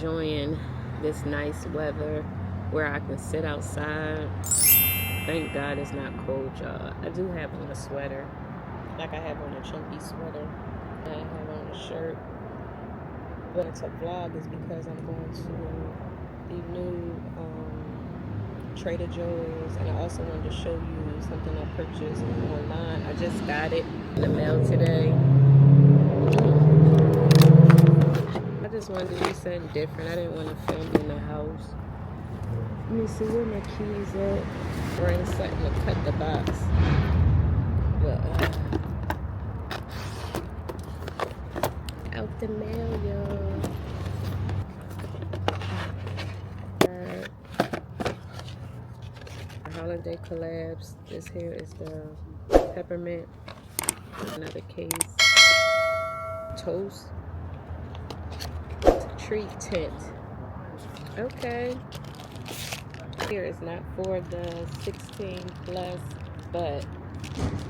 enjoying this nice weather where I can sit outside. Thank God it's not cold, y'all. I do have on a sweater, like I have on a chunky sweater. I have on a shirt, but it's a vlog is because I'm going to the new Trader Joe's, and I also wanted to show you something I purchased online. I just got it in the mail today. I just wanted to do something different. I didn't want to film in the house. Let me see where my keys at. Bring something to cut the box. But out the mail, y'all. Holiday collabs. This here is the peppermint. Another case. Toast. Treat tint. Okay. Here is not for the 16 plus, but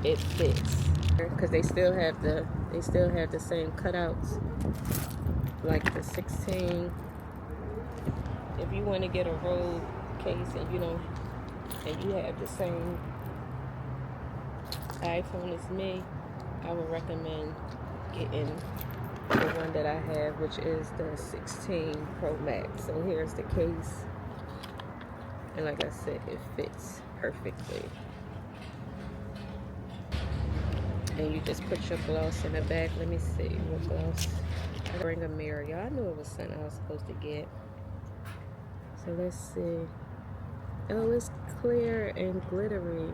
it fits because they still have the same cutouts like the 16. If you want to get a roll case and you have the same iPhone as me, I would recommend getting the one that I have, which is the 16 Pro Max. So here's the case, and like I said, it fits perfectly. And you just put your gloss in the back. Let me see what gloss. I bring a mirror, y'all. I knew it was something I was supposed to get. So let's see. Oh, it's clear and glittery.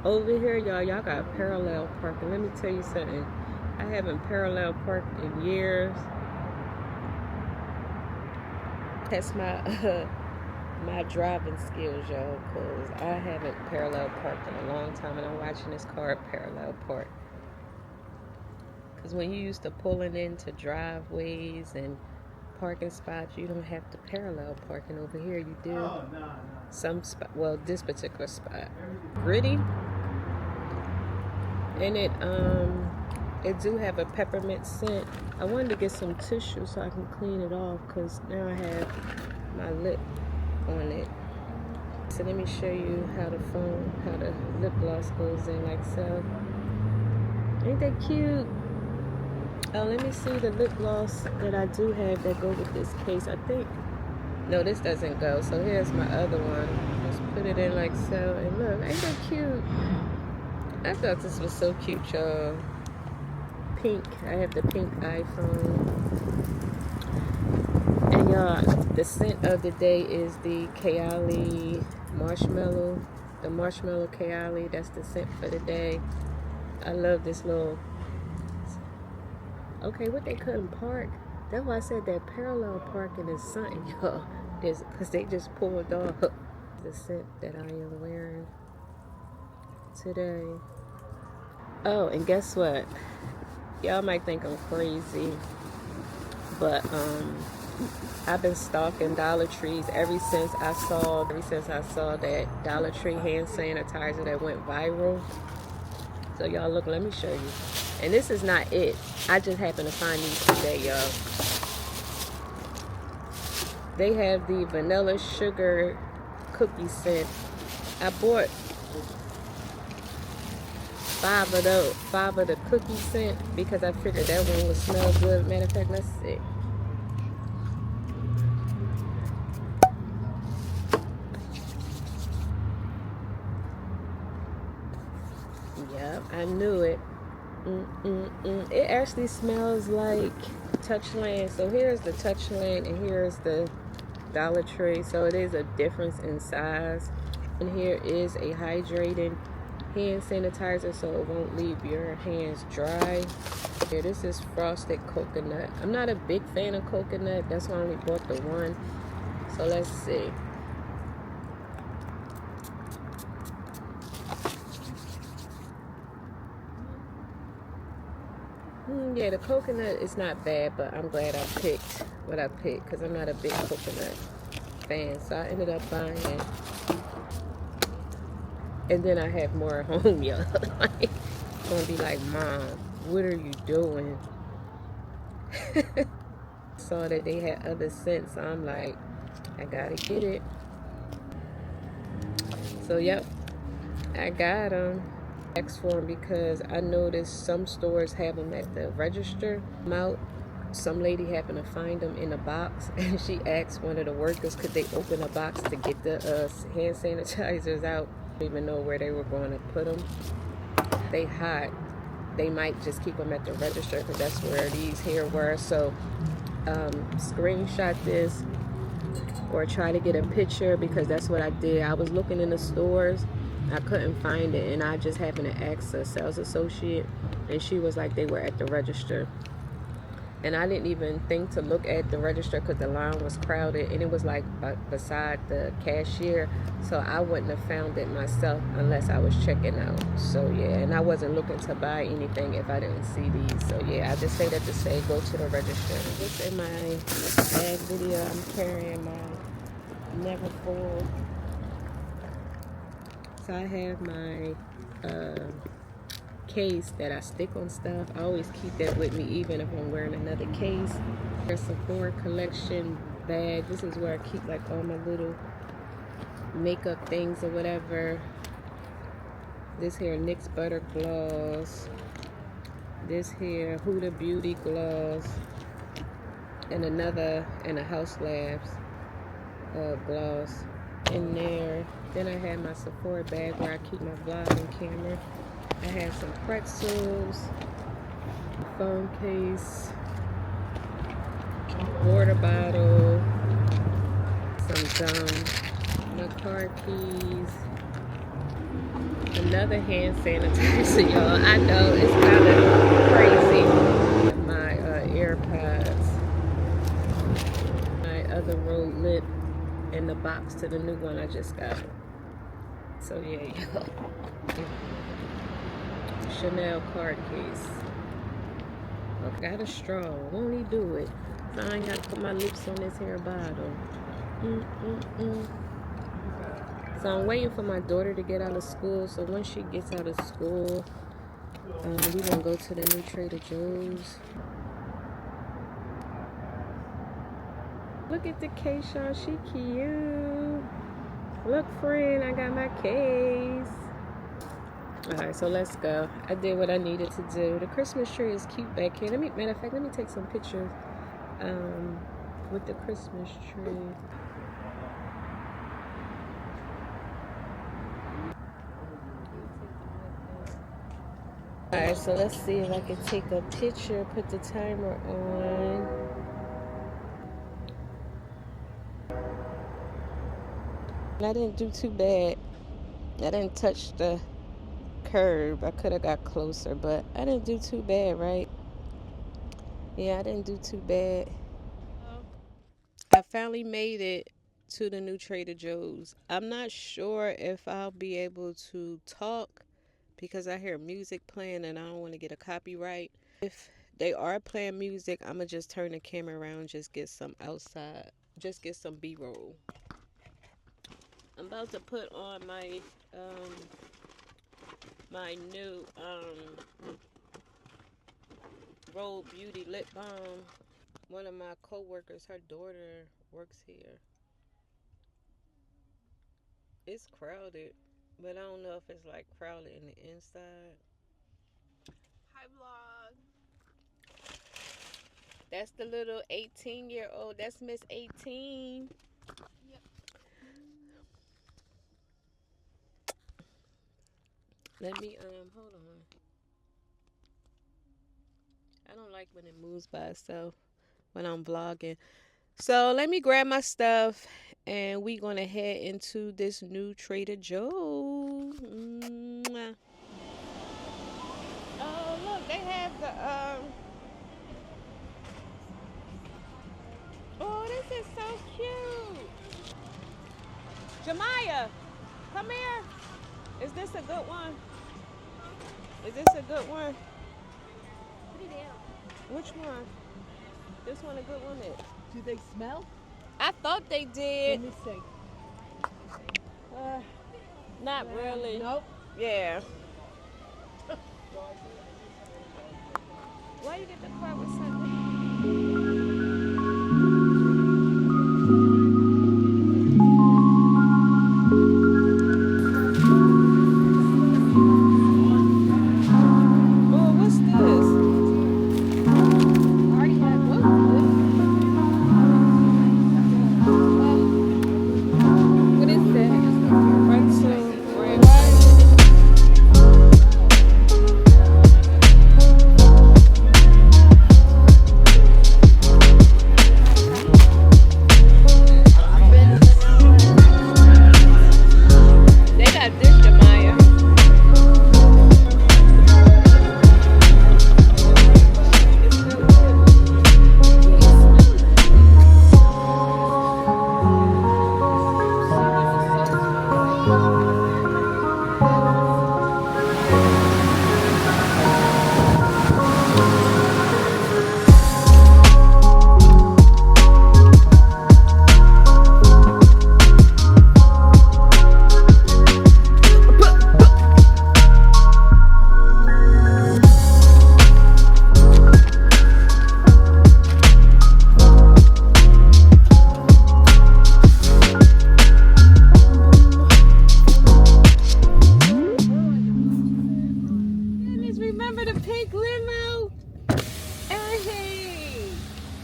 Over here, y'all got parallel parking. Let me tell you something. I haven't parallel parked in years. That's my my driving skills, y'all, because I haven't parallel parked in a long time, and I'm watching this car parallel park. Because when you used to pulling into driveways and parking spots, you don't have to parallel parking. Over here you do. Oh, no. Some spot, well, this particular spot, gritty, and it do have a peppermint scent. I wanted to get some tissue so I can clean it off, because now I have my lip on it. So let me show you how the lip gloss goes in, like so. Ain't that cute? Oh, let me see the lip gloss that I do have that go with this case. I think, no, this doesn't go. So here's my other one. Just put it in like so, and look, ain't that cute? I thought this was so cute, y'all. Pink. I have the pink iPhone. And y'all, the scent of the day is the Kayali marshmallow. The marshmallow Kayali. That's the scent for the day. I love this little. Okay, what they couldn't park. That's why I said that parallel parking is something, y'all. Because they just pulled off the scent that I am wearing today. Oh, and guess what? Y'all might think I'm crazy, but I've been stalking Dollar Trees ever since I saw that Dollar Tree hand sanitizer that went viral. So y'all look, let me show you. And this is not it. I just happened to find these today, y'all. They have the vanilla sugar cookie scent. I bought 5 of the cookie scent because I figured that one would smell good. Matter of fact, let's see. Yep, I knew it. It actually smells like Touchland. So here's the Touchland and here's the Dollar Tree. So it is a difference in size. And here is a hydrating hand sanitizer so it won't leave your hands dry. Here, this is frosted coconut. I'm not a big fan of coconut. That's why I only bought the one. So let's see. Yeah, the coconut is not bad, but I'm glad I picked what I picked because I'm not a big coconut fan. So I ended up buying it. And then I have more at home, y'all. Like, gonna be like, Mom, what are you doing? saw that they had other scents, so I'm like, I gotta get it. So yep, I got them. Asked for them because I noticed some stores have them at the register. Some lady happened to find them in a box, and she asked one of the workers, could they open a box to get the hand sanitizers out. I didn't even know where they were going to put them. They hot. They might just keep them at the register because that's where these here were. So screenshot this or try to get a picture, because that's what I did. I was looking in the stores, I couldn't find it, and I just happened to ask a sales associate, and she was like they were at the register. And I didn't even think to look at the register because the line was crowded, and it was like beside the cashier, so I wouldn't have found it myself unless I was checking out. So yeah, and I wasn't looking to buy anything if I didn't see these. So yeah, I just say that to say go to the register. Just in my bag video, I'm carrying my Neverful. So I have my case that I stick on stuff. I always keep that with me even if I'm wearing another case. There's a Sephora collection bag. This is where I keep like all my little makeup things or whatever. This here NYX Butter Gloss. This here Huda Beauty Gloss. And another and a House Labs gloss in there. Then I have my Sephora bag where I keep my vlogging camera. I have some pretzels, a phone case, water bottle, some gum, my car keys, another hand sanitizer, y'all. I know it's kind of crazy. My AirPods, my other road lip, and the box to the new one I just got. So yeah, y'all. Chanel card case. I got a straw. Won't he do it? So I ain't got to put my lips on this hair bottle. So I'm waiting for my daughter to get out of school. So once she gets out of school, we're gonna go to the new Trader Joe's. Look at the Keisha, she cute. Look, friend, I got my case. Alright, so let's go. I did what I needed to do. The Christmas tree is cute back here. Matter of fact, let me take some pictures with the Christmas tree. Alright, so let's see if I can take a picture, put the timer on. I didn't do too bad. I didn't touch the curb. I could have got closer, but I didn't do too bad, right? Yeah, I didn't do too bad. I finally made it to the new Trader Joe's. I'm not sure if I'll be able to talk because I hear music playing and I don't want to get a copyright. If they are playing music, I'm gonna just turn the camera around, just get some outside, just get some B-roll. I'm about to put on my my new Road Beauty lip balm. One of my co-workers, her daughter works here. It's crowded, but I don't know if it's like crowded in the inside. Hi vlog. That's the little 18-year-old. That's Miss 18. Yep. Let me hold on. I don't like when it moves by itself when I'm vlogging. So let me grab my stuff and we gonna head into this new Trader Joe. Oh look, they have the oh, this is so cute. Jemiah, come here. Is this a good one? Is this a good one? Which one? This one a good one? Do they smell? I thought they did. Let me see. Not really. Nope. Yeah. Why you get the car with something?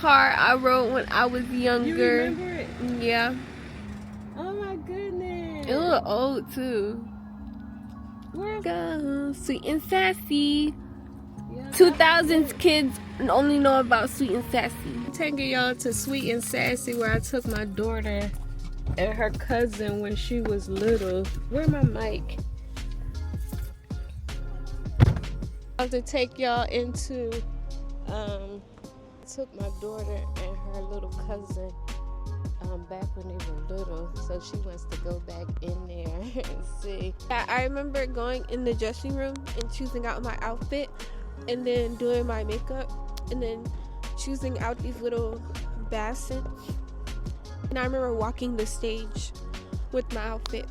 Car I rode when I was younger. You remember it? Yeah. Oh my goodness. It look old too. Where? Go Sweet and Sassy. Yeah, 2000s kids only know about Sweet and Sassy. I'm taking y'all to Sweet and Sassy where I took my daughter and her cousin when she was little. Where my mic? I have to take y'all into took my daughter and her little cousin back when they were little, so she wants to go back in there and see. I remember going in the dressing room and choosing out my outfit and then doing my makeup and then choosing out these little baskets, and I remember walking the stage with my outfit.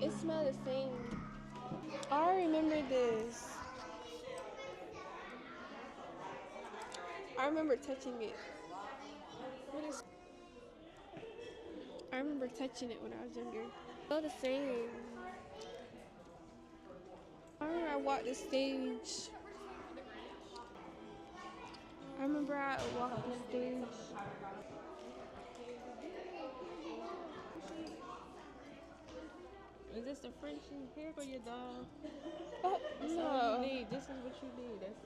It smells the same. I remember this. I remember touching it. I remember touching it when I was younger. It smells the same. I remember I walked the stage. I remember I walked the stage. Is this the French in here for your dog? Oh, That's no. all you need. This is what you need. That's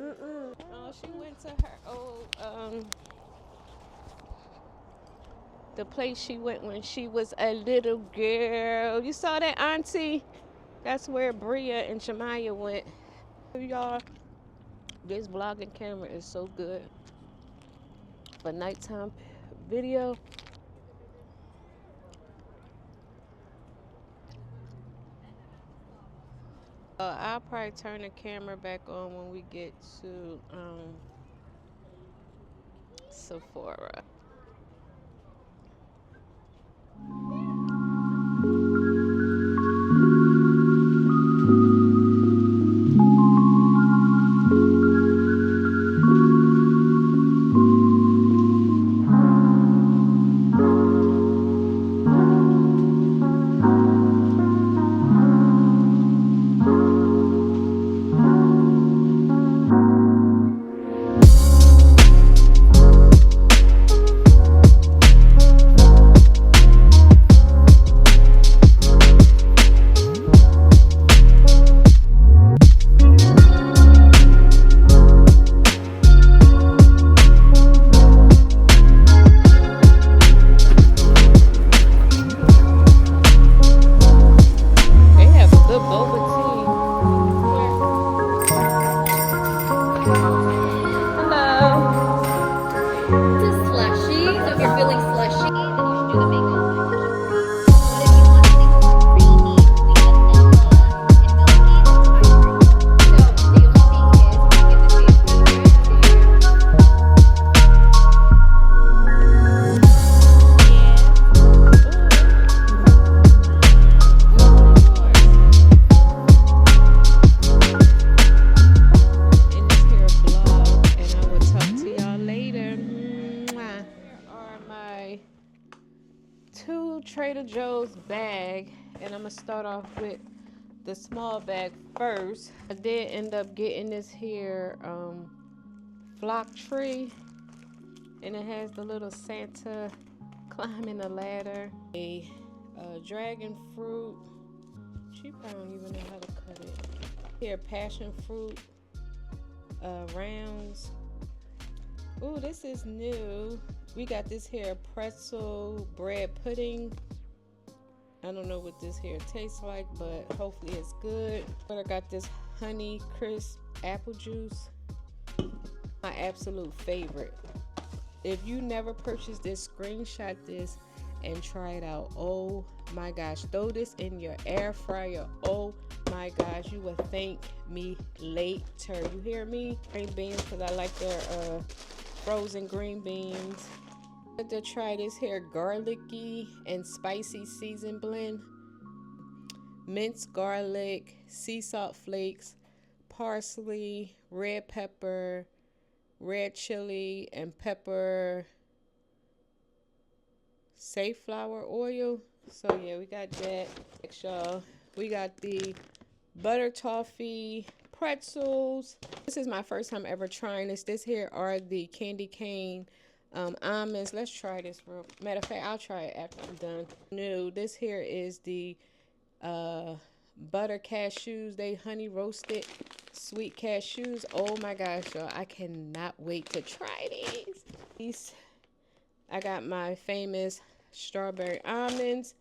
Oh, she went to her old the place she went when she was a little girl. You saw that, Auntie? That's where Bria and Shamaya went. Y'all, this vlogging camera is so good for nighttime video. I'll probably turn the camera back on when we get to Sephora. Trader Joe's bag, and I'm gonna start off with the small bag first. I did end up getting this here flock tree, and it has the little Santa climbing the ladder, a dragon fruit. She probably don't even know how to cut it. Here, passion fruit rounds. Ooh, this is new. We got this here pretzel bread pudding. I don't know what this here tastes like, but hopefully it's good. But I got this honey crisp apple juice. My absolute favorite. If you never purchased this, screenshot this and try it out. Oh my gosh, throw this in your air fryer. Oh my gosh, you will thank me later. You hear me? Green beans, because I like their frozen green beans. I'm going to try this here garlicky and spicy season blend. Minced garlic, sea salt flakes, parsley, red pepper, red chili, and pepper, safflower oil. So yeah, we got that. Y'all, we got the butter toffee pretzels. This is my first time ever trying this. This here are the candy cane almonds. Let's try this real. Matter of fact, I'll try it after I'm done. No, this here is the butter cashews. They honey roasted sweet cashews. Oh my gosh, y'all, I cannot wait to try these. I got my famous strawberry almonds.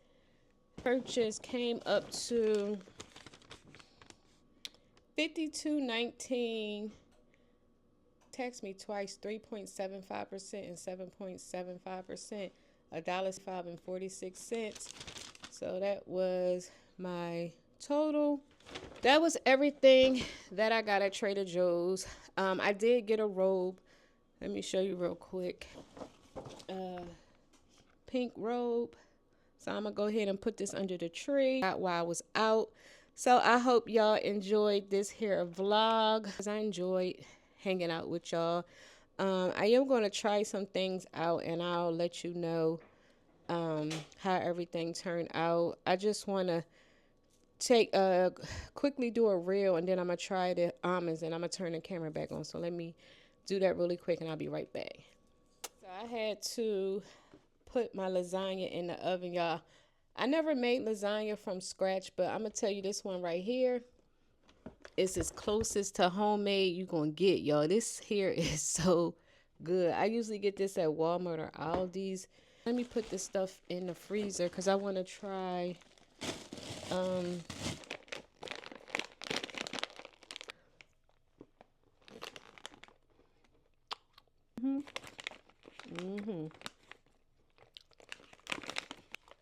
Purchase came up to $52.19. Text me twice, 3.75% and 7.75%, $1.05.46. So that was my total. That was everything that I got at Trader Joe's. I did get a robe. Let me show you real quick. Pink robe. So I'm gonna go ahead and put this under the tree while I was out. So I hope y'all enjoyed this here vlog, because I enjoyed hanging out with y'all. I am gonna try some things out and I'll let you know how everything turned out. I just wanna quickly do a reel, and then I'm gonna try the almonds, and I'm gonna turn the camera back on. So let me do that really quick and I'll be right back. So I had to put my lasagna in the oven, y'all. I never made lasagna from scratch, but I'm gonna tell you, this one right here is as closest to homemade you gonna get, y'all. This here is so good. I usually get this at Walmart or Aldi's. Let me put this stuff in the freezer because I want to try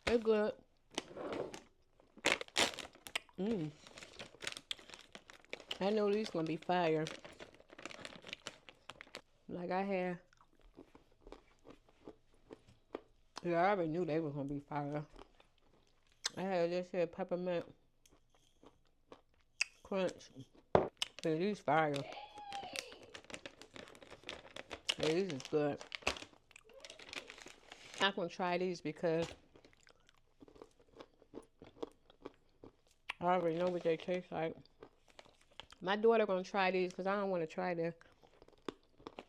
they're good. I know these gonna be fire. Like I had. Yeah, I already knew they were gonna be fire. I had this here peppermint crunch. Yeah, these fire. Yeah, these is good. I'm gonna try these because I already know what they taste like. My daughter gonna try these because I don't want to try this.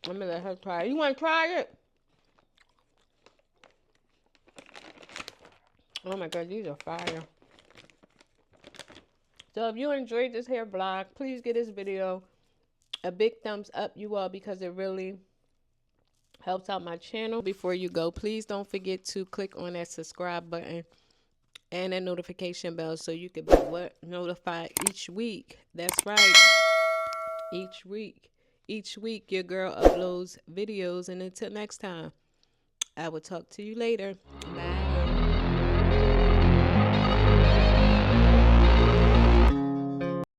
I'm gonna let her try it. You want to try it? Oh my god, these are fire. So if you enjoyed this hair vlog, please give this video a big thumbs up, you all, because it really helps out my channel. Before you go, please don't forget to click on that subscribe button and that notification bell so you can be notified each week. That's right, each week your girl uploads videos. And until next time, I will talk to you later.